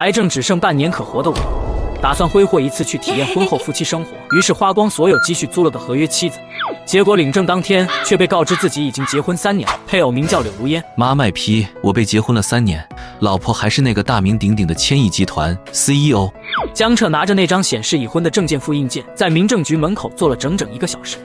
癌症只剩半年可活的我，打算挥霍一次去体验婚后夫妻生活，于是花光所有积蓄租了个合约妻子。结果领证当天却被告知自己已经结婚3年了，配偶名叫柳如烟。妈卖批！我被结婚了3年，老婆还是那个大名鼎鼎的千亿集团 CEO。江彻拿着那张显示已婚的证件复印件，在民政局门口坐了整整1个小时。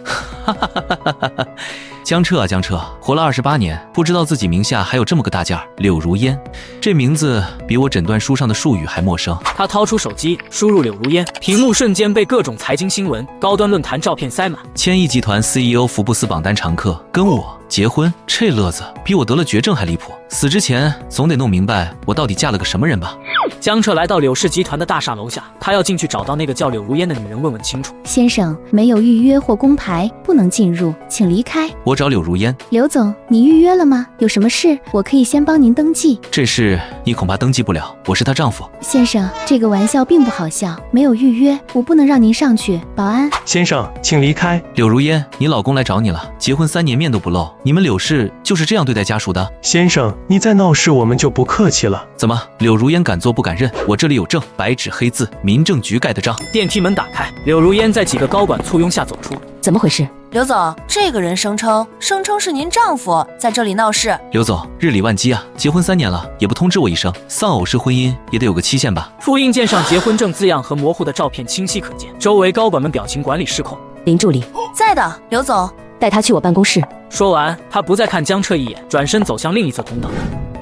江彻啊江彻，活了28年，不知道自己名下还有这么个大件儿，柳如烟，这名字比我诊断书上的术语还陌生。他掏出手机，输入柳如烟，屏幕瞬间被各种财经新闻、高端论坛照片塞满。千亿集团 CEO， 福布斯榜单常客，跟我结婚，这乐子比我得了绝症还离谱。死之前总得弄明白我到底嫁了个什么人吧。江彻来到柳氏集团的大厦楼下，他要进去找到那个叫柳如烟的女人，问问清楚。先生，没有预约或工牌，不能进入，请离开。我找柳如烟。刘总，你预约了吗？有什么事，我可以先帮您登记。这事你恐怕登记不了，我是她丈夫。先生，这个玩笑并不好笑，没有预约，我不能让您上去。保安先生，请离开。柳如烟，你老公来找你了，结婚3年面都不露，你们柳氏就是这样对待家属的？先生，你再闹事我们就不客气了。怎么，柳如烟敢做不敢认？我这里有证，白纸黑字，民政局盖的章。电梯门打开，柳如烟在几个高管簇拥下走出。怎么回事？刘总，这个人声称是您丈夫在这里闹事。刘总，日理万机啊，结婚3年了也不通知我一声，丧偶式婚姻也得有个期限吧？复印件上结婚证字样和模糊的照片清晰可见，周围高管们表情管理失控。林助理在的，刘总，带他去我办公室。说完，他不再看江彻一眼，转身走向另一侧通道。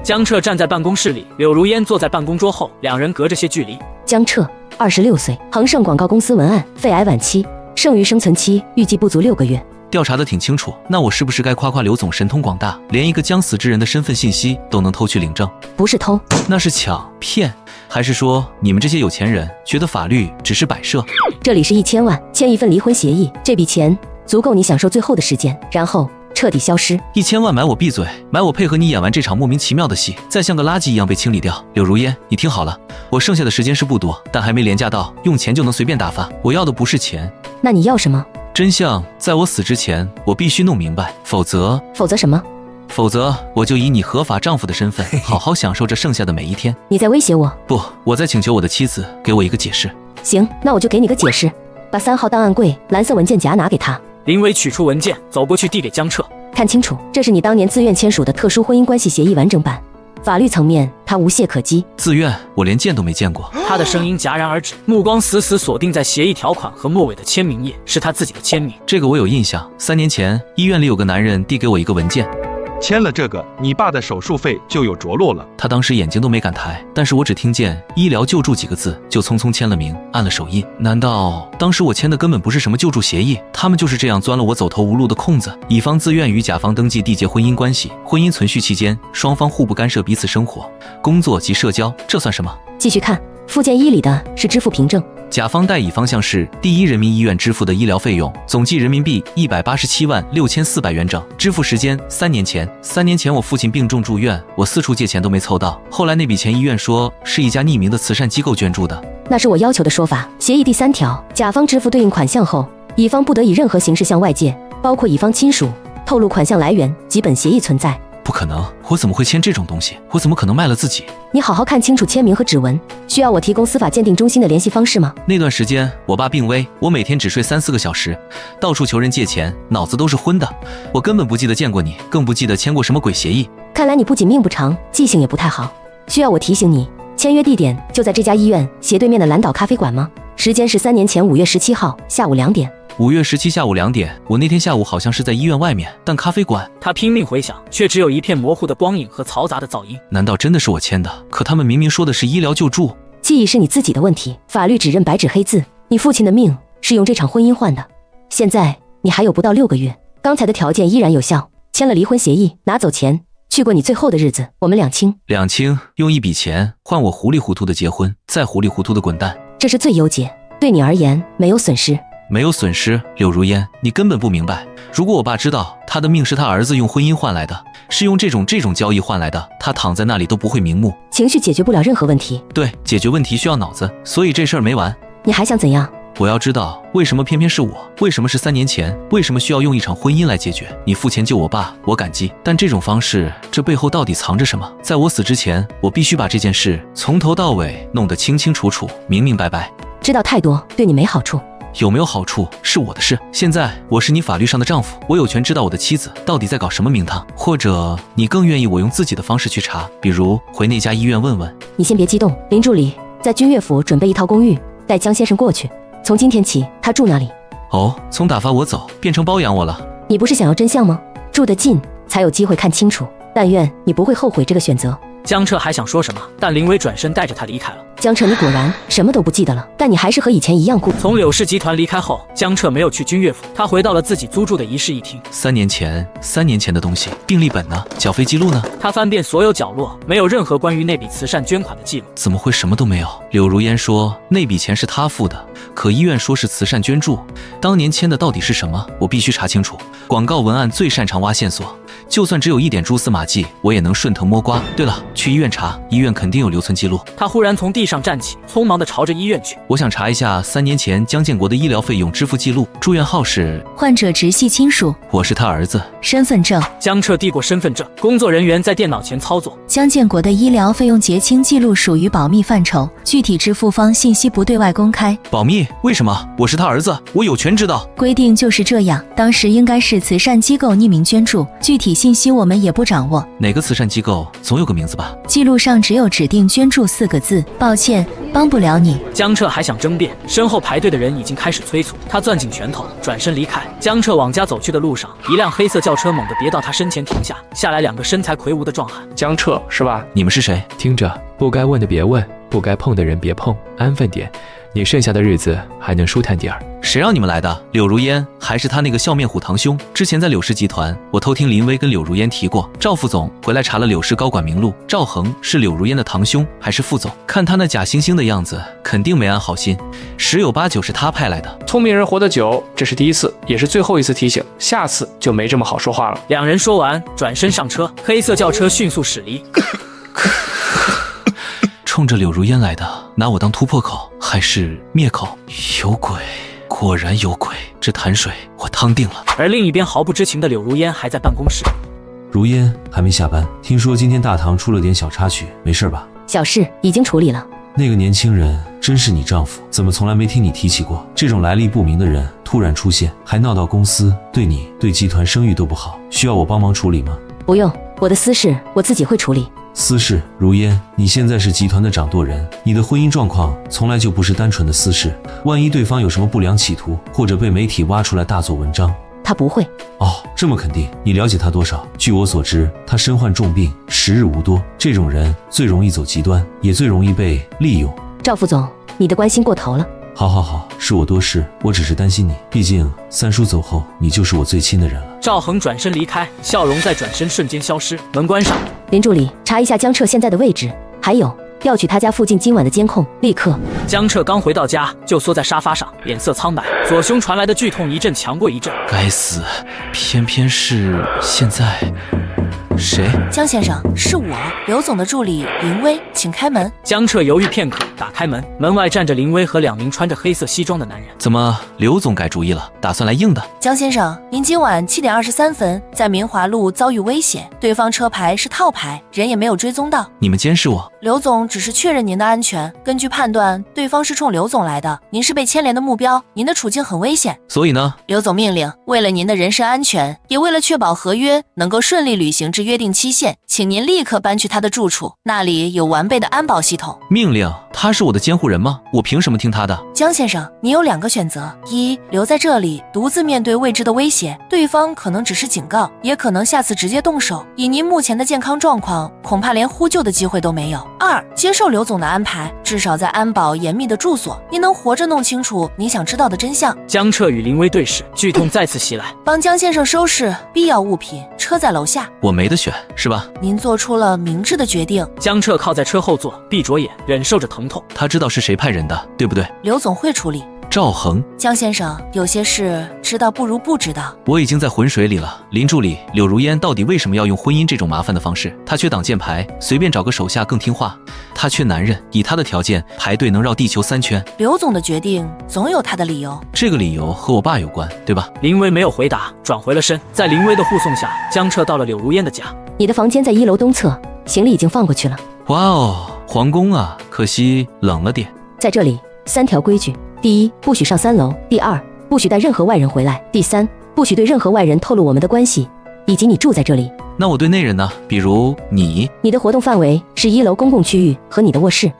江彻站在办公室里，柳如烟坐在办公桌后，两人隔着些距离。江彻，26岁，恒盛广告公司文案，肺癌晚期，剩余生存期预计不足6个月。调查得挺清楚，那我是不是该夸夸刘总神通广大，连一个将死之人的身份信息都能偷去领证？不是偷，那是抢骗，还是说你们这些有钱人觉得法律只是摆设？这里是1000万，签一份离婚协议，这笔钱足够你享受最后的时间，然后彻底消失。1000万买我闭嘴，买我配合你演完这场莫名其妙的戏，再像个垃圾一样被清理掉。柳如烟，你听好了，我剩下的时间是不多，但还没廉价到用钱就能随便打发。我要的不是钱，那你要什么？真相在我死之前，我必须弄明白，否则什么？否则我就以你合法丈夫的身份，好好享受这剩下的每一天。你在威胁我？不，我在请求我的妻子给我一个解释。行，那我就给你个解释，把3号档案柜蓝色文件夹拿给他。林伟取出文件，走过去递给江彻。看清楚，这是你当年自愿签署的特殊婚姻关系协议完整版，法律层面他无懈可击。自愿？我连见都没见过。他的声音戛然而止，目光死死锁定在协议条款和末尾的签名页，是他自己的签名。这个我有印象，3年前医院里有个男人递给我一个文件，签了这个，你爸的手术费就有着落了。他当时眼睛都没敢抬，但是我只听见医疗救助几个字，就匆匆签了名，按了手印。难道当时我签的根本不是什么救助协议？他们就是这样钻了我走投无路的空子。乙方自愿与甲方登记缔结婚姻关系，婚姻存续期间，双方互不干涉彼此生活、工作及社交，这算什么？继续看，附件1里的是支付凭证。甲方代乙方向是第一人民医院支付的医疗费用，总计人民币187万6400元整，支付时间3年前。3年前我父亲病重住院，我四处借钱都没凑到，后来那笔钱医院说是一家匿名的慈善机构捐助的。那是我要求的说法。协议第3条，甲方支付对应款项后，乙方不得以任何形式向外界，包括乙方亲属，透露款项来源及本协议存在。不可能，我怎么会签这种东西？我怎么可能卖了自己？你好好看清楚签名和指纹，需要我提供司法鉴定中心的联系方式吗？那段时间我爸病危，我每天只睡3-4个小时，到处求人借钱，脑子都是昏的。我根本不记得见过你，更不记得签过什么鬼协议。看来你不仅命不长，记性也不太好。需要我提醒你，签约地点就在这家医院斜对面的蓝岛咖啡馆吗？时间是3年前5月17号下午2点。5月17下午2点，我那天下午好像是在医院外面，但咖啡馆……他拼命回想，却只有一片模糊的光影和嘈杂的噪音。难道真的是我签的？可他们明明说的是医疗救助。记忆是你自己的问题，法律只认白纸黑字。你父亲的命是用这场婚姻换的，现在你还有不到6个月，刚才的条件依然有效，签了离婚协议，拿走钱，去过你最后的日子，我们两清。两清，用一笔钱换我糊里糊涂的结婚，再糊里糊涂的滚蛋，这是最优解，对你而言没有损失。没有损失，柳如烟，你根本不明白。如果我爸知道他的命是他儿子用婚姻换来的，是用这种交易换来的，他躺在那里都不会瞑目。情绪解决不了任何问题。对，解决问题需要脑子，所以这事儿没完。你还想怎样？我要知道为什么偏偏是我，为什么是3年前，为什么需要用一场婚姻来解决？你付钱救我爸，我感激，但这种方式，这背后到底藏着什么？在我死之前，我必须把这件事从头到尾弄得清清楚楚、明明白白。知道太多对你没好处。有没有好处是我的事。现在我是你法律上的丈夫，我有权知道我的妻子到底在搞什么名堂。或者你更愿意我用自己的方式去查，比如回那家医院问问。你先别激动，林助理在君悦府准备一套公寓，带江先生过去。从今天起，他住那里。哦，从打发我走变成包养我了。你不是想要真相吗？住得近才有机会看清楚。但愿你不会后悔这个选择。江彻还想说什么，但林薇转身带着他离开了。江彻，你果然什么都不记得了，但你还是和以前一样固。从柳氏集团离开后，江彻没有去君悦府，他回到了自己租住的一室一厅。3年前的东西，病历本呢？缴费记录呢？他翻遍所有角落，没有任何关于那笔慈善捐款的记录。怎么会什么都没有？柳如烟说那笔钱是他付的，可医院说是慈善捐助，当年签的到底是什么？我必须查清楚。广告文案最擅长挖线索，就算只有一点蛛丝马迹，我也能顺藤摸瓜。对了，去医院查，医院肯定有留存记录。他忽然从地上站起，匆忙地朝着医院去。我想查一下3年前江建国的医疗费用支付记录，住院号是……患者直系亲属，我是他儿子。身份证。江彻递过身份证，工作人员在电脑前操作。江建国的医疗费用结清记录属于保密范畴，具体支付方信息不对外公开。保密？为什么？我是他儿子，我有权知道。规定就是这样，当时应该是慈善机构匿名捐助，具体信息我们也不掌握。哪个慈善机构？总有个名字吧？记录上只有指定捐助4个字，抱歉，帮不了你。江彻还想争辩，身后排队的人已经开始催促，他攥紧拳头，转身离开。江彻往家走去的路上，一辆黑色轿车猛地别到他身前停下，下来2个身材魁梧的壮汉。江彻是吧？你们是谁？听着，不该问的别问，不该碰的人别碰，安分点，你剩下的日子还能舒坦点儿。谁让你们来的？柳如烟还是他那个笑面虎堂兄？之前在柳氏集团，我偷听林薇跟柳如烟提过，赵副总回来查了柳氏高管名录，赵恒是柳如烟的堂兄还是副总？看他那假惺惺的样子，肯定没安好心，10有8九是他派来的。聪明人活得久，这是第一次，也是最后一次提醒，下次就没这么好说话了。2人说完，转身上车，黑色轿车迅速驶离。冲着柳如烟来的，拿我当突破口还是灭口？有鬼！果然有鬼！这潭水我趟定了。而另一边毫不知情的柳如烟还在办公室。如烟还没下班，听说今天大堂出了点小插曲，没事吧？小事已经处理了。那个年轻人真是你丈夫？怎么从来没听你提起过？这种来历不明的人突然出现，还闹到公司，对你对集团声誉都不好，需要我帮忙处理吗？不用，我的私事我自己会处理。私事？如烟，你现在是集团的掌舵人，你的婚姻状况从来就不是单纯的私事，万一对方有什么不良企图，或者被媒体挖出来大做文章。他不会。哦，这么肯定？你了解他多少？据我所知，他身患重病，时日无多。这种人最容易走极端，也最容易被利用。赵副总，你的关心过头了。好，是我多事，我只是担心你，毕竟三叔走后，你就是我最亲的人了。赵恒转身离开，笑容在转身瞬间消失，门关上。林助理，查一下江彻现在的位置，还有调取他家附近今晚的监控，立刻。江彻刚回到家，就缩在沙发上，脸色苍白，左胸传来的剧痛一阵强过一阵。该死，偏偏是现在。谁？江先生，是我，刘总的助理林薇，请开门。江彻犹豫片刻，打开门，门外站着林薇和2名穿着黑色西装的男人。怎么，刘总改主意了，打算来硬的？江先生，您今晚7点23分在明华路遭遇危险，对方车牌是套牌，人也没有追踪到。你们监视我？刘总只是确认您的安全，根据判断，对方是冲刘总来的，您是被牵连的目标，您的处境很危险。所以呢？刘总命令，为了您的人身安全，也为了确保合约能够顺利履行至约定期限，请您立刻搬去他的住处，那里有完备的安保系统。命令？他是我的监护人吗？我凭什么听他的？江先生，你有2个选择：一，留在这里，独自面对未知的威胁，对方可能只是警告，也可能下次直接动手。以您目前的健康状况，恐怕连呼救的机会都没有。2，接受刘总的安排，至少在安保严密的住所，您能活着弄清楚你想知道的真相。江彻与林薇对视，剧痛再次袭来。帮江先生收拾必要物品，车在楼下。我没得选，是吧？您做出了明智的决定。江彻靠在车后座，闭着眼，忍受着疼痛。他知道是谁派人的，对不对？刘总会处理。赵恒，江先生，有些事知道不如不知道。我已经在浑水里了。林助理，柳如烟到底为什么要用婚姻这种麻烦的方式？她缺挡箭牌，随便找个手下更听话。她缺男人，以她的条件，排队能绕地球3圈。刘总的决定总有他的理由，这个理由和我爸有关，对吧？林薇没有回答，转回了身。在林薇的护送下，江彻到了柳如烟的家。你的房间在1楼东侧，行李已经放过去了。哇哦，皇宫啊，可惜冷了点。在这里3条规矩：第一，不许上3楼；第二，不许带任何外人回来；第三，不许对任何外人透露我们的关系，以及你住在这里。那我对内人呢？比如你？你的活动范围是1楼公共区域和你的卧室。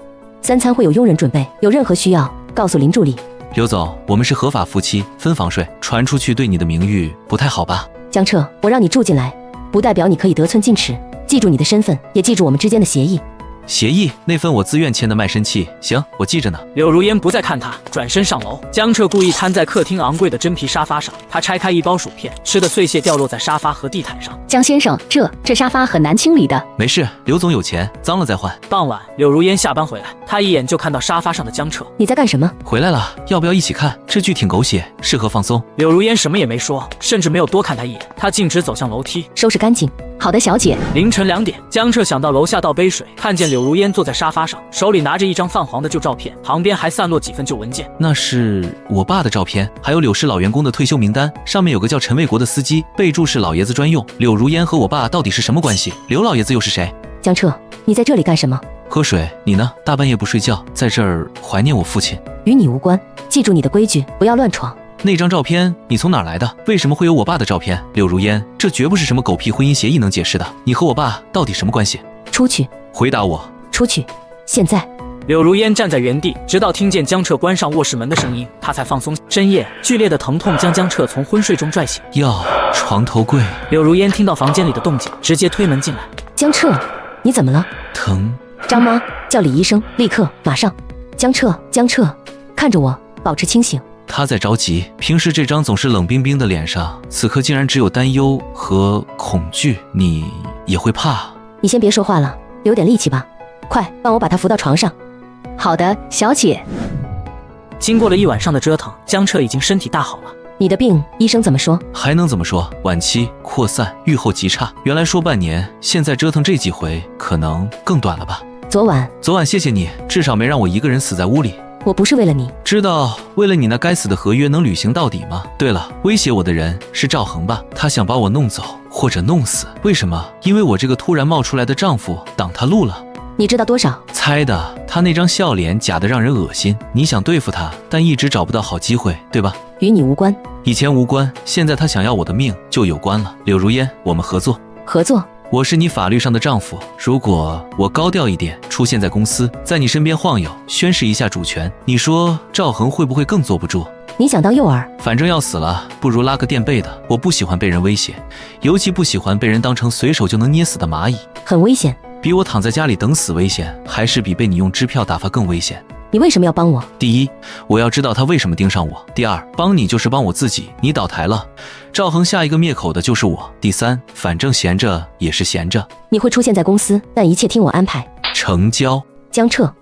3餐会有佣人准备，有任何需要告诉林助理。刘总，我们是合法夫妻，分房睡，传出去对你的名誉不太好吧？江彻，我让你住进来，不代表你可以得寸进尺。记住你的身份，也记住我们之间的协议。协议那份我自愿签的卖身契，行，我记着呢。柳如烟不再看他，转身上楼。江彻故意瘫在客厅昂贵的真皮沙发上，他拆开一包薯片，吃的碎屑掉落在沙发和地毯上。江先生，这沙发很难清理的。没事，刘总有钱，脏了再换。傍晚，柳如烟下班回来，他一眼就看到沙发上的江彻。你在干什么？回来了，要不要一起看？这剧挺狗血，适合放松。柳如烟什么也没说，甚至没有多看他一眼，他径直走向楼梯，收拾干净。好的，小姐。凌晨2点，江彻想到楼下倒杯水，看见柳如烟坐在沙发上，手里拿着一张泛黄的旧照片，旁边还散落几份旧文件。那是我爸的照片，还有柳氏老员工的退休名单，上面有个叫陈卫国的司机，备注是老爷子专用。柳如烟和我爸到底是什么关系？刘老爷子又是谁？江彻，你在这里干什么？喝水。你呢？大半夜不睡觉，在这儿怀念我父亲。与你无关，记住你的规矩，不要乱闯。那张照片你从哪儿来的？为什么会有我爸的照片？柳如烟，这绝不是什么狗屁婚姻协议能解释的。你和我爸到底什么关系？出去！回答我！出去！现在！柳如烟站在原地，直到听见江彻关上卧室门的声音，他才放松。深夜，剧烈的疼痛将江彻从昏睡中拽醒。哟，床头柜。柳如烟听到房间里的动静，直接推门进来。江彻，你怎么了？疼。张妈，叫李医生，立刻，马上。江彻，看着我，保持清醒。他在着急，平时这张总是冷冰冰的脸上，此刻竟然只有担忧和恐惧。你也会怕？你先别说话了，留点力气吧。快，帮我把他扶到床上。好的，小姐。经过了一晚上的折腾，江彻已经身体大好了。你的病，医生怎么说？还能怎么说？晚期扩散，预后极差。原来说半年，现在折腾这几回，可能更短了吧。昨晚谢谢你，至少没让我一个人死在屋里。我不是为了你，知道为了你那该死的合约能履行到底吗？对了，威胁我的人是赵恒吧？他想把我弄走或者弄死，为什么？因为我这个突然冒出来的丈夫挡他路了。你知道多少？猜的，他那张笑脸假得让人恶心。你想对付他，但一直找不到好机会，对吧？与你无关。以前无关，现在他想要我的命就有关了。柳如烟，我们合作。合作？我是你法律上的丈夫，如果我高调一点，出现在公司，在你身边晃悠，宣示一下主权，你说赵恒会不会更坐不住？你想当诱饵？反正要死了，不如拉个垫背的。我不喜欢被人威胁，尤其不喜欢被人当成随手就能捏死的蚂蚁，很危险。比我躺在家里等死危险，还是比被你用支票打发更危险？你为什么要帮我？第一，我要知道他为什么盯上我；第二，帮你就是帮我自己。你倒台了，赵恒下一个灭口的就是我；第三，反正闲着也是闲着。你会出现在公司，但一切听我安排。成交。江彻，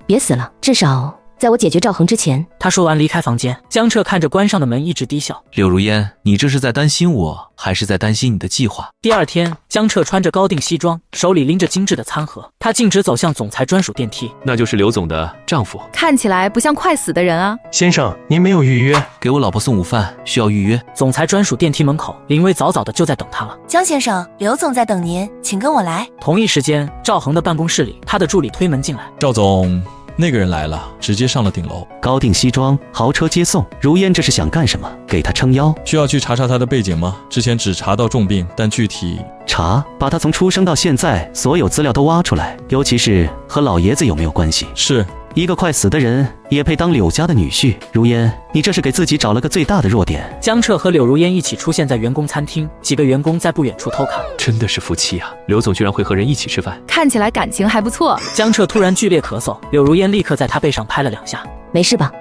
别死了，至少在我解决赵恒之前。他说完离开房间，江彻看着关上的门一直低笑。柳如烟，你这是在担心我，还是在担心你的计划？第二天，江彻穿着高定西装，手里拎着精致的餐盒，他径直走向总裁专属电梯。那就是刘总的丈夫，看起来不像快死的人啊。先生，您没有预约？给我老婆送午饭，需要预约。总裁专属电梯门口，林薇早早的就在等他了。江先生，刘总在等您，请跟我来。同一时间，赵恒的办公室里，他的助理推门进来。赵总，那个人来了，直接上了顶楼。高定西装，豪车接送。如烟这是想干什么？给他撑腰？需要去查查他的背景吗？之前只查到重病，但具体……查，把他从出生到现在所有资料都挖出来，尤其是和老爷子有没有关系。是。一个快死的人也配当柳家的女婿？如烟，你这是给自己找了个最大的弱点。江彻和柳如烟一起出现在员工餐厅，几个员工在不远处偷看。真的是夫妻啊！刘总居然会和人一起吃饭，看起来感情还不错。江彻突然剧烈咳嗽，柳如烟立刻在他背上拍了2下。没事吧？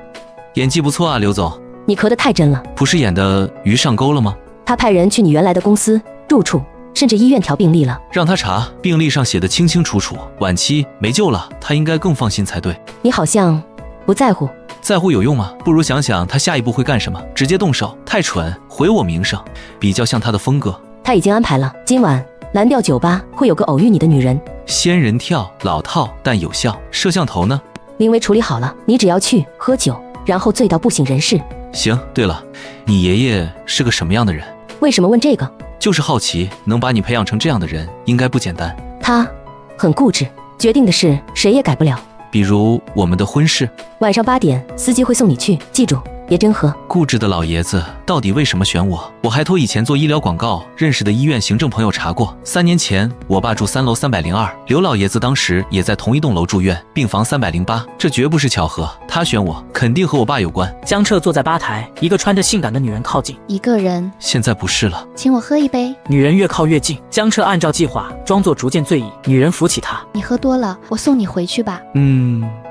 演技不错啊，刘总。你咳得太真了。不是演的鱼上钩了吗？他派人去你原来的公司、住处，甚至医院调病历了。让他查，病历上写的清清楚楚，晚期没救了，他应该更放心才对。你好像不在乎。在乎有用吗？不如想想他下一步会干什么，直接动手，太蠢，毁我名声，比较像他的风格。他已经安排了，今晚蓝调酒吧会有个偶遇你的女人。仙人跳，老套但有效。摄像头呢？临危处理好了，你只要去喝酒，然后醉到不省人事。行，对了，你爷爷是个什么样的人？为什么问这个？就是好奇，能把你培养成这样的人，应该不简单。他很固执，决定的事谁也改不了。比如我们的婚事，晚上8点，司机会送你去，记住别真喝。固执的老爷子到底为什么选我？我还托以前做医疗广告认识的医院行政朋友查过，3年前我爸住3楼302，刘老爷子当时也在同一栋楼住院，病房308，这绝不是巧合。他选我，肯定和我爸有关。江彻坐在吧台，一个穿着性感的女人靠近。一个人，现在不是了，请我喝一杯。女人越靠越近，江彻按照计划装作逐渐醉意，女人扶起他。你喝多了，我送你回去吧。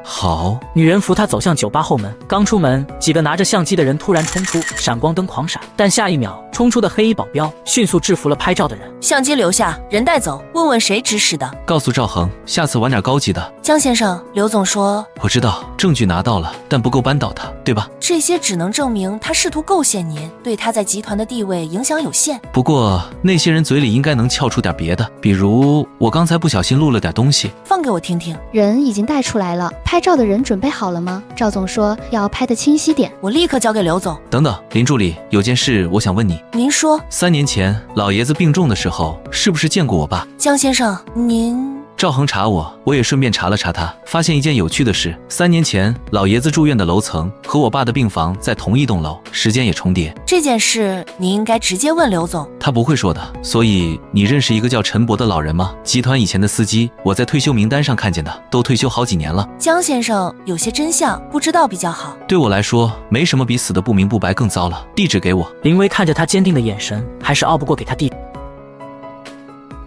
好。女人扶他走向酒吧后门，刚出门，几个拿着相机的人突然冲出，闪光灯狂闪，但下一秒，冲出的黑衣保镖迅速制服了拍照的人。相机留下，人带走，问问谁指使的。告诉赵恒，下次玩点高级的。江先生，刘总说，我知道，证据拿到了，但不够扳倒他，对吧？这些只能证明他试图构陷您，对他在集团的地位影响有限。不过那些人嘴里应该能撬出点别的，比如我刚才不小心录了点东西，放给我听听。人已经带出来了，拍照的人准备好了吗？赵总说要拍得清晰点，我立刻交给刘总。等等，林助理，有件事我想问你。您说。3年前老爷子病重的时候，是不是见过我爸？江先生，您……赵恒查我，我也顺便查了查他，发现一件有趣的事：3年前老爷子住院的楼层和我爸的病房在同一栋楼，时间也重叠。这件事你应该直接问刘总，他不会说的。所以你认识一个叫陈博的老人吗？集团以前的司机，我在退休名单上看见的，都退休好几年了。江先生，有些真相不知道比较好。对我来说，没什么比死的不明不白更糟了。地址给我。林薇看着他坚定的眼神，还是拗不过给他地址。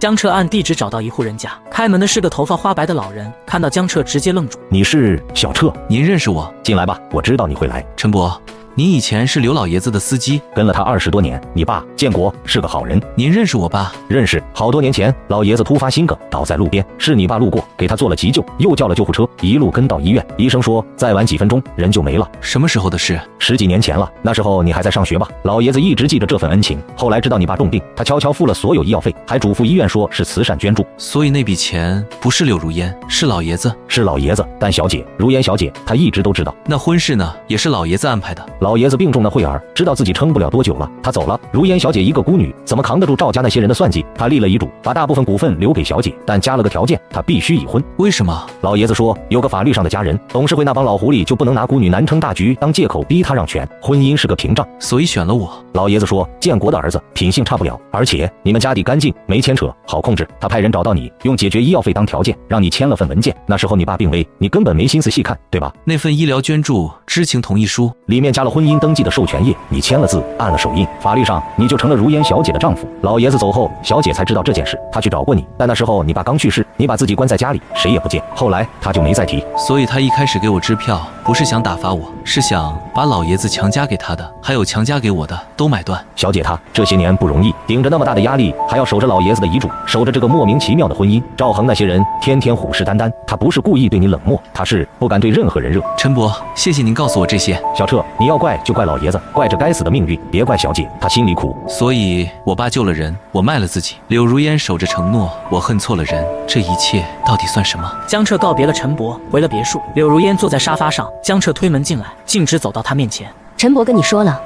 江彻按地址找到一户人家，开门的是个头发花白的老人，看到江彻直接愣住。你是小彻？您认识我？进来吧，我知道你会来。陈伯，您以前是刘老爷子的司机，跟了他20多年。你爸建国是个好人。您认识我爸？认识，好多年前老爷子突发心梗倒在路边，是你爸路过给他做了急救，又叫了救护车，一路跟到医院。医生说再晚几分钟人就没了。什么时候的事？10几年前了，那时候你还在上学吧？老爷子一直记着这份恩情，后来知道你爸重病，他悄悄付了所有医药费，还嘱咐医院说是慈善捐助。所以那笔钱不是柳如烟，是老爷子。是老爷子，但小姐如烟小姐她一直都知道。那婚事呢，也是老爷子安排的。老爷子病重的慧儿知道自己撑不了多久了，他走了。如烟小姐一个孤女，怎么扛得住赵家那些人的算计？他立了遗嘱，把大部分股份留给小姐，但加了个条件，他必须已婚。为什么？老爷子说有个法律上的家人，董事会那帮老狐狸就不能拿孤女难撑大局当借口逼他让权，婚姻是个屏障，所以选了我。老爷子说建国的儿子品性差不了，而且你们家底干净，没牵扯，好控制。他派人找到你，用解决医药费当条件，让你签了份文件。那时候你爸病危，你根本没心思细看，对吧？那份医疗捐助知情同意书里面加了婚姻登记的授权页，你签了字，按了手印，法律上你就成了如烟小姐的丈夫。老爷子走后，小姐才知道这件事，她去找过你，但那时候你爸刚去世，你把自己关在家里，谁也不见。后来他就没再提。所以他一开始给我支票，不是想打发我，是想把老爷子强加给他的，还有强加给我的都买断。小姐她这些年不容易，顶着那么大的压力，还要守着老爷子的遗嘱，守着这个莫名其妙的婚姻。赵恒那些人天天虎视眈眈，他不是故意对你冷漠，他是不敢对任何人热。陈伯，谢谢您告诉我这些。小彻，你要怪就怪老爷子，怪这该死的命运，别怪小姐，她心里苦。所以我爸救了人，我卖了自己。柳如烟守着承诺，我恨错了人，这一切到底算什么？江彻告别了陈伯，回了别墅。柳如烟坐在沙发上，江彻推门进来，径直走到他面前。陈伯跟你说了，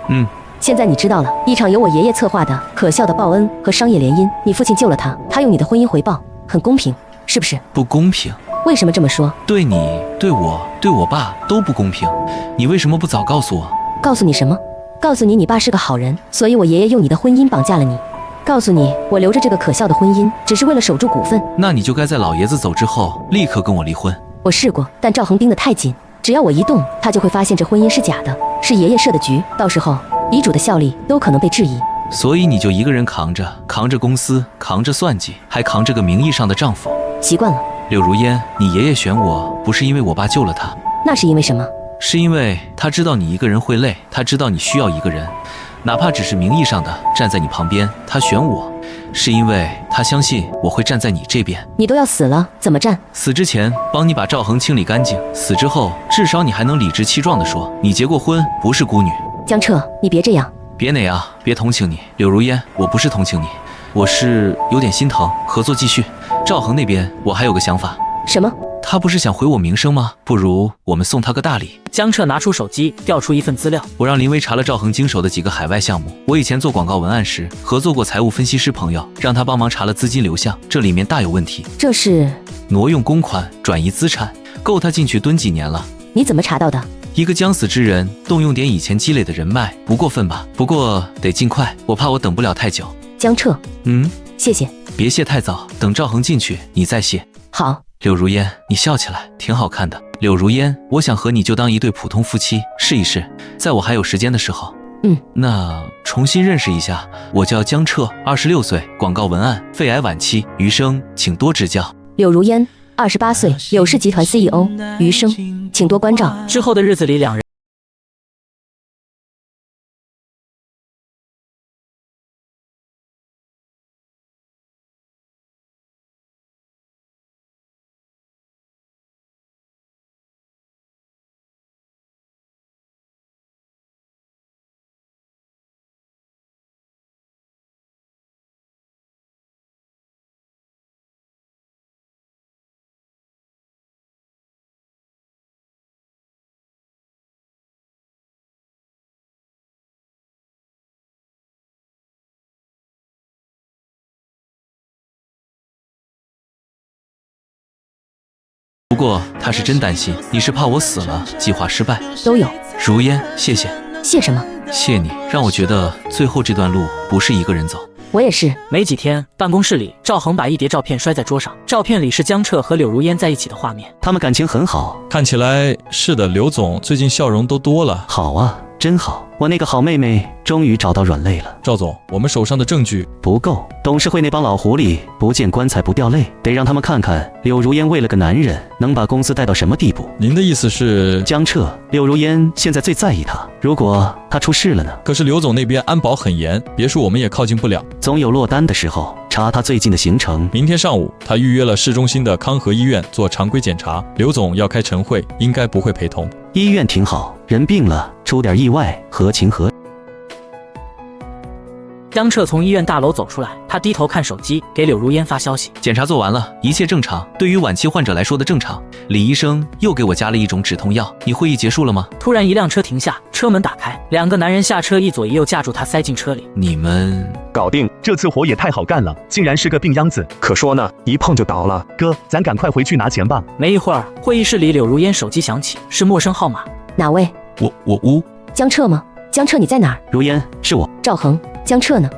现在你知道了，一场由我爷爷策划的可笑的报恩和商业联姻，你父亲救了他，他用你的婚姻回报，很公平，是不是？不公平。为什么这么说？对你、对我、对我爸都不公平。你为什么不早告诉我？告诉你什么？告诉你你爸是个好人，所以我爷爷用你的婚姻绑架了你。告诉你，我留着这个可笑的婚姻，只是为了守住股份。那你就该在老爷子走之后，立刻跟我离婚。我试过，但赵恒盯得太紧，只要我一动，他就会发现这婚姻是假的，是爷爷设的局，到时候遗嘱的效力都可能被质疑。所以你就一个人扛着公司，扛着算计，还扛着个名义上的丈夫。习惯了。柳如烟，你爷爷选我，不是因为我爸救了他，那是因为什么？是因为他知道你一个人会累，他知道你需要一个人，哪怕只是名义上的站在你旁边。他选我，是因为他相信我会站在你这边。你都要死了，怎么站？死之前帮你把赵恒清理干净，死之后至少你还能理直气壮地说你结过婚，不是孤女。江彻，你别这样。别哪啊，别同情你，柳如烟，我不是同情你，我是有点心疼。合作继续。赵恒那边我还有个想法。什么？他不是想毁我名声吗？不如我们送他个大礼。江彻拿出手机，调出一份资料。我让林薇查了赵恒经手的几个海外项目。我以前做广告文案时合作过财务分析师朋友，让他帮忙查了资金流向，这里面大有问题。这是挪用公款，转移资产，够他进去蹲几年了。你怎么查到的？一个将死之人动用点以前积累的人脉，不过分吧？不过得尽快，我怕我等不了太久。江彻，谢谢。别谢太早，等赵恒进去你再谢。好。柳如烟，你笑起来挺好看的。柳如烟，我想和你就当一对普通夫妻，试一试，在我还有时间的时候。那重新认识一下，我叫江彻，26岁，广告文案，肺癌晚期，余生请多指教。柳如烟，28岁，柳氏集团 CEO， 余生请多关照。之后的日子里，两人不过他是真担心，你是怕我死了，计划失败。都有。如烟，谢谢。谢什么？谢你，让我觉得最后这段路不是一个人走。我也是。没几天，办公室里，赵恒把一叠照片摔在桌上，照片里是江彻和柳如烟在一起的画面。他们感情很好，看起来是的。刘总最近笑容都多了。好啊，真好。我那个好妹妹终于找到软肋了。赵总，我们手上的证据不够，董事会那帮老狐狸不见棺材不掉泪，得让他们看看柳如烟为了个男人能把公司带到什么地步。您的意思是？江彻，柳如烟现在最在意他，如果他出事了呢？可是刘总那边安保很严，别墅我们也靠近不了。总有落单的时候。查他最近的行程。明天上午，他预约了市中心的康和医院做常规检查。刘总要开晨会，应该不会陪同。医院挺好，人病了，出点意外，合情合理。江彻从医院大楼走出来，他低头看手机，给柳如烟发消息：检查做完了，一切正常，对于晚期患者来说的正常。李医生又给我加了一种止痛药。你会议结束了吗？突然一辆车停下，车门打开，两个男人下车，一左一右架住他，塞进车里。你们搞定，这次活也太好干了，竟然是个病秧子。可说呢，一碰就倒了。哥，咱赶快回去拿钱吧。没一会儿，会议室里柳如烟手机响起，是陌生号码。哪位？我江彻吗？江彻，你在哪儿？如烟，是我。赵恒，江彻呢？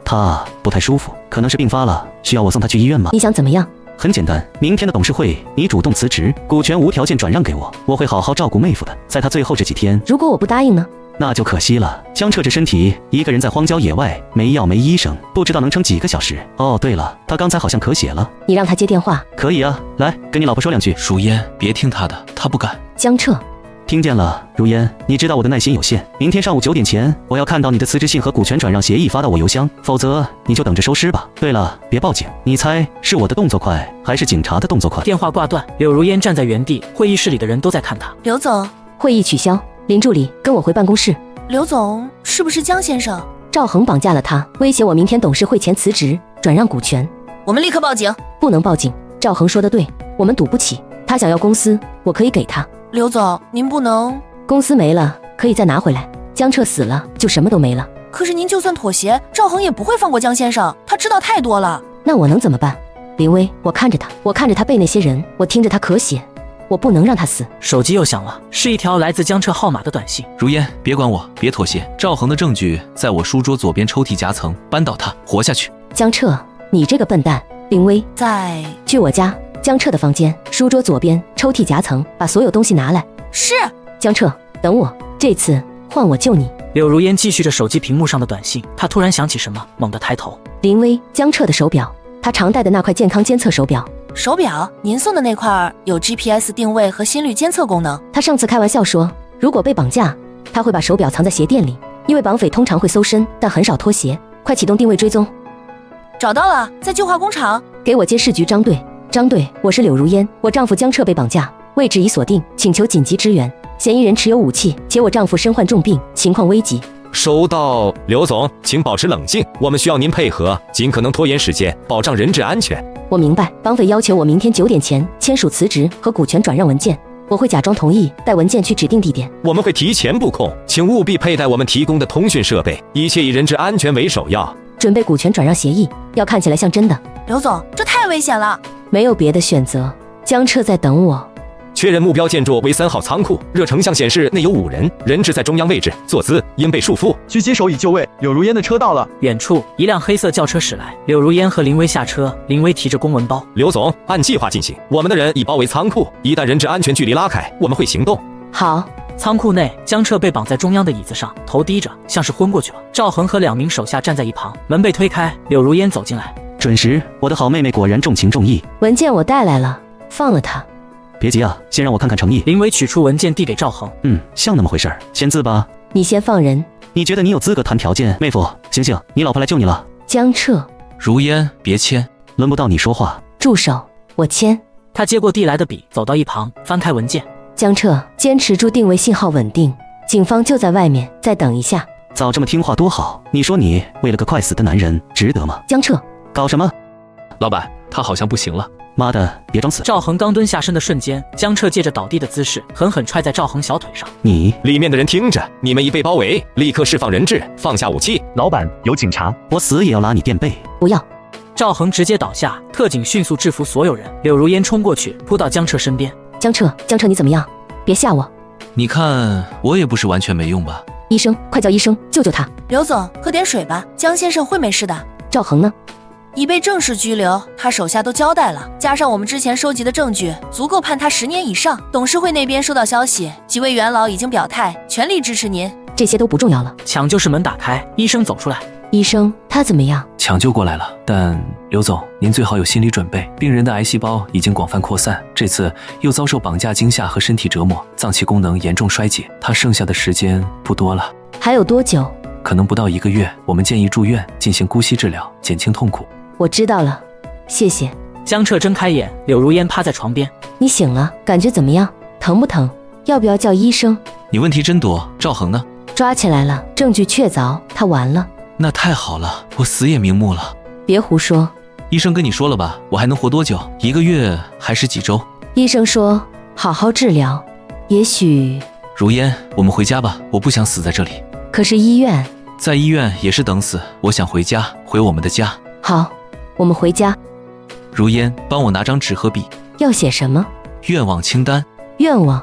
他不太舒服，可能是病发了，需要我送他去医院吗？你想怎么样？很简单，明天的董事会，你主动辞职，股权无条件转让给我，我会好好照顾妹夫的。在他最后这几天，如果我不答应呢？那就可惜了。江彻这身体，一个人在荒郊野外，没药没医生，不知道能撑几个小时。哦，对了，他刚才好像咳血了。你让他接电话。可以啊，来跟你老婆说两句。如烟，别听他的，他不敢。江彻。听见了，如烟，你知道我的耐心有限。明天上午9点前，我要看到你的辞职信和股权转让协议发到我邮箱，否则你就等着收尸吧。对了，别报警。你猜是我的动作快，还是警察的动作快？电话挂断，柳如烟站在原地，会议室里的人都在看他。刘总，会议取消。林助理，跟我回办公室。刘总，是不是江先生？赵恒绑架了他，威胁我明天董事会前辞职，转让股权。我们立刻报警。不能报警。赵恒说的对，我们赌不起。他想要公司，我可以给他。刘总，您不能……公司没了，可以再拿回来。江彻死了，就什么都没了。可是您就算妥协，赵恒也不会放过江先生，他知道太多了。那我能怎么办？林薇，我看着他被那些人，我听着他咳血，我不能让他死。手机又响了，是一条来自江彻号码的短信。如烟，别管我，别妥协。赵恒的证据在我书桌左边抽屉夹层，扳倒他，活下去。江彻，你这个笨蛋。林薇，去我家。江彻的房间，书桌左边抽屉夹层，把所有东西拿来。是。江彻，等我，这次换我救你。柳如烟继续着手机屏幕上的短信，她突然想起什么，猛地抬头。林薇，江彻的手表，他常戴的那块健康监测手表。手表？您送的那块有 GPS 定位和心率监测功能。他上次开玩笑说，如果被绑架，他会把手表藏在鞋垫里，因为绑匪通常会搜身，但很少脱鞋。快启动定位追踪。找到了，在旧化工厂。给我接市局张队。张队，我是柳如烟，我丈夫江彻被绑架，位置已锁定，请求紧急支援。嫌疑人持有武器，且我丈夫身患重病，情况危急。收到，刘总，请保持冷静，我们需要您配合，尽可能拖延时间，保障人质安全。我明白，绑匪要求我明天9点前签署辞职和股权转让文件，我会假装同意，带文件去指定地点。我们会提前布控，请务必佩戴我们提供的通讯设备，一切以人质安全为首要。准备股权转让协议，要看起来像真的。刘总，这太危险了。没有别的选择，江彻在等我。确认目标建筑为3号仓库，热成像显示内有5人，人质在中央位置，坐姿因被束缚。狙击手已就位，柳如烟的车到了。远处一辆黑色轿车驶来，柳如烟和林威下车，林威提着公文包。刘总，按计划进行，我们的人已包围仓库，一旦人质安全距离拉开，我们会行动。好。仓库内，江彻被绑在中央的椅子上，头低着，像是昏过去了。赵恒和2名手下站在一旁，门被推开，柳如烟走进来。准时，我的好妹妹果然重情重义。文件我带来了，放了他。别急啊，先让我看看诚意。林伟取出文件递给赵恒，像那么回事儿，签字吧。你先放人。你觉得你有资格谈条件？妹夫，醒醒，你老婆来救你了。江彻，如烟，别签，轮不到你说话。住手，我签。他接过递来的笔，走到一旁，翻开文件。江彻，坚持住定位信号稳定，警方就在外面，再等一下。早这么听话多好，你说你为了个快死的男人值得吗？江彻，搞什么？老板，他好像不行了。妈的，别装死！赵恒刚蹲下身的瞬间，江彻借着倒地的姿势，狠狠踹在赵恒小腿上。你里面的人听着，你们已被包围，立刻释放人质，放下武器。老板，有警察！我死也要拉你垫背！不要！赵恒直接倒下，特警迅速制服所有人。柳如烟冲过去，扑到江彻身边。江彻，你怎么样？别吓我！你看，我也不是完全没用吧？医生，快叫医生，救救他！刘总，喝点水吧，江先生会没事的。赵恒呢？已被正式拘留，他手下都交代了，加上我们之前收集的证据，足够判他10年以上。董事会那边收到消息，几位元老已经表态，全力支持您。这些都不重要了。抢救室门打开，医生走出来。医生，他怎么样？抢救过来了，但刘总，您最好有心理准备，病人的癌细胞已经广泛扩散，这次又遭受绑架惊吓和身体折磨，脏器功能严重衰竭，他剩下的时间不多了。还有多久？可能不到1个月，我们建议住院进行姑息治疗，减轻痛苦。我知道了，谢谢。江彻睁开眼，柳如烟趴在床边。你醒了，感觉怎么样？疼不疼？要不要叫医生？你问题真多。赵恒呢？抓起来了，证据确凿，他完了。那太好了，我死也瞑目了。别胡说。医生跟你说了吧，我还能活多久？1个月还是几周？医生说好好治疗，也许……如烟，我们回家吧，我不想死在这里。可是医院……在医院也是等死，我想回家，回我们的家。好，我们回家。如烟，帮我拿张纸和笔。要写什么？愿望清单。愿望？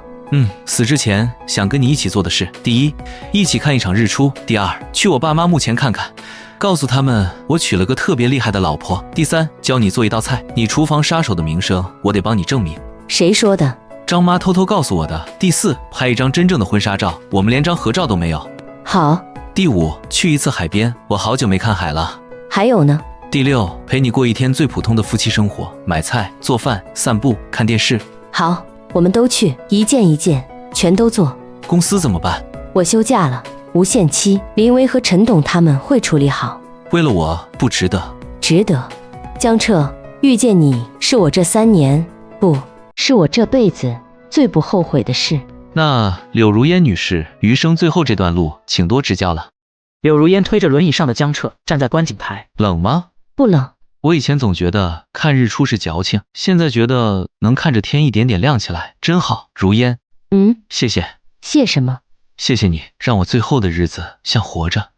死之前想跟你一起做的事：第1，一起看一场日出；第2，去我爸妈墓前看看，告诉他们我娶了个特别厉害的老婆；第3，教你做一道菜，你厨房杀手的名声我得帮你证明。谁说的？张妈偷偷告诉我的。第4，拍一张真正的婚纱照，我们连张合照都没有。好。第5，去一次海边，我好久没看海了。还有呢？第6，陪你过一天最普通的夫妻生活，买菜、做饭、散步、看电视。好，我们都去，一件一件，全都做。公司怎么办？我休假了，无限期，林威和陈董他们会处理好。为了我，不值得。值得。江彻，遇见你是我这3年，不是我这辈子最不后悔的事。那柳如烟女士，余生最后这段路，请多指教了。柳如烟推着轮椅上的江彻站在观景台。冷吗？不冷。我以前总觉得看日出是矫情，现在觉得能看着天一点点亮起来真好。如烟，谢谢。谢什么？谢谢你让我最后的日子像活着。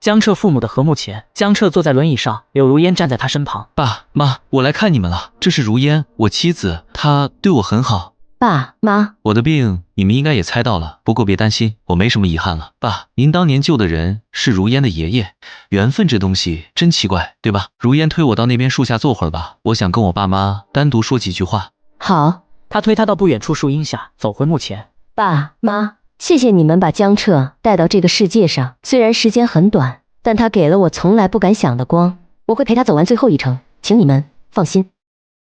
江彻父母的和墓前，江彻坐在轮椅上，柳如烟站在他身旁。爸妈，我来看你们了。这是如烟，我妻子，她对我很好。爸妈，我的病你们应该也猜到了，不过别担心，我没什么遗憾了。爸，您当年救的人是如烟的爷爷，缘分这东西真奇怪，对吧？如烟推我到那边树下坐会儿吧，我想跟我爸妈单独说几句话。好。他推他到不远处树荫下，走回墓前。爸妈，谢谢你们把江彻带到这个世界上，虽然时间很短，但他给了我从来不敢想的光，我会陪他走完最后一程，请你们放心。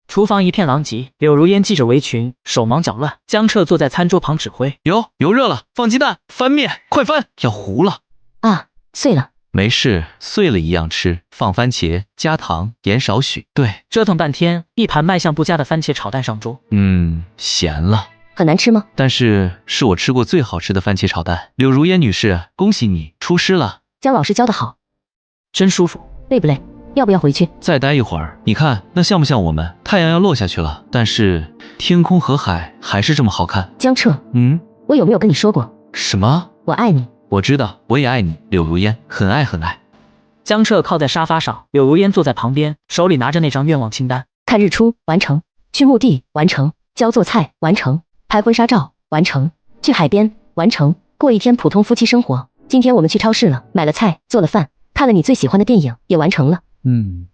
厨房一片狼藉，柳如烟系着围裙，手忙脚乱。江彻坐在餐桌旁指挥：油热了，放鸡蛋，翻面，快翻，要糊了啊！碎了，没事，碎了一样吃，放番茄，加糖，盐少许。对，折腾半天，一盘卖相不佳的番茄炒蛋上桌。咸了。很难吃吗？但是是我吃过最好吃的番茄炒蛋。柳如烟女士，恭喜你出师了。姜老师教得好，真舒服。累不累？要不要回去？再待一会儿。你看那像不像我们？太阳要落下去了，但是天空和海还是这么好看。江彻，我有没有跟你说过？什么？我爱你。我知道，我也爱你，柳如烟，很爱很爱。江彻靠在沙发上，柳如烟坐在旁边，手里拿着那张愿望清单。看日出完成，去墓地完成，教做菜完成，拍婚纱照完成，去海边完成，过一天普通夫妻生活。今天我们去超市了，买了菜，做了饭，看了你最喜欢的电影，也完成了。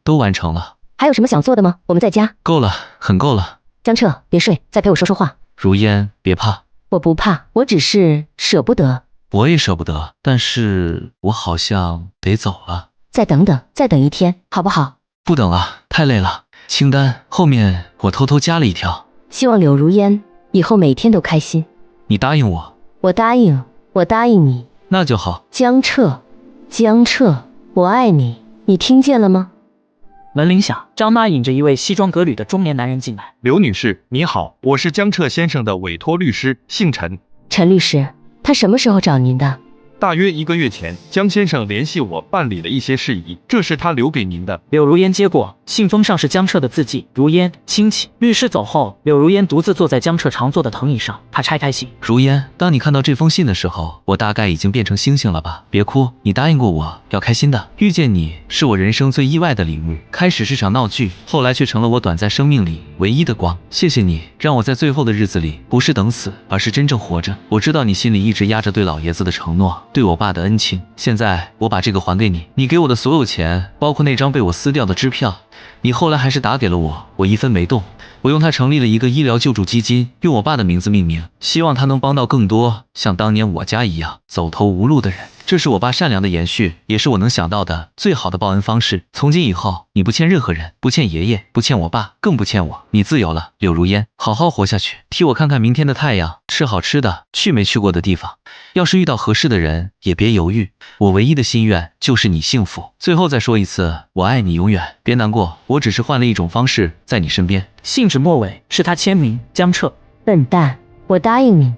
都完成了。还有什么想做的吗？我们在家。够了，很够了。江彻，别睡，再陪我说说话。如烟，别怕。我不怕，我只是舍不得。我也舍不得，但是我好像得走了。再等等，再等一天，好不好？不等了，太累了。清单后面我偷偷加了一条，希望柳如烟以后每天都开心。你答应我？我答应，我答应你。那就好。江彻，江彻，我爱你，你听见了吗？门铃响，张妈引着一位西装革履的中年男人进来。刘女士，你好，我是江彻先生的委托律师，姓陈。陈律师，他什么时候找您的？大约1个月前，江先生联系我办理了一些事宜，这是他留给您的。柳如烟接过，信封上是江彻的字迹，如烟亲戚。律师走后，柳如烟独自坐在江彻常坐的藤椅上，她拆开信。如烟，当你看到这封信的时候，我大概已经变成星星了吧？别哭，你答应过我要开心的。遇见你是我人生最意外的礼物，开始是场闹剧，后来却成了我短暂生命里唯一的光。谢谢你，让我在最后的日子里不是等死，而是真正活着。我知道你心里一直压着对老爷子的承诺，对我爸的恩情，现在我把这个还给你。你给我的所有钱，包括那张被我撕掉的支票，你后来还是打给了我，我一分没动。我用它成立了一个医疗救助基金，用我爸的名字命名，希望它能帮到更多像当年我家一样走投无路的人。这是我爸善良的延续，也是我能想到的最好的报恩方式。从今以后，你不欠任何人，不欠爷爷，不欠我爸，更不欠我。你自由了，柳如烟，好好活下去，替我看看明天的太阳，吃好吃的，去没去过的地方。要是遇到合适的人，也别犹豫。我唯一的心愿就是你幸福。最后再说一次，我爱你永远。别难过，我只是换了一种方式在你身边。信纸末尾是他签名，江彻。笨蛋，我答应你，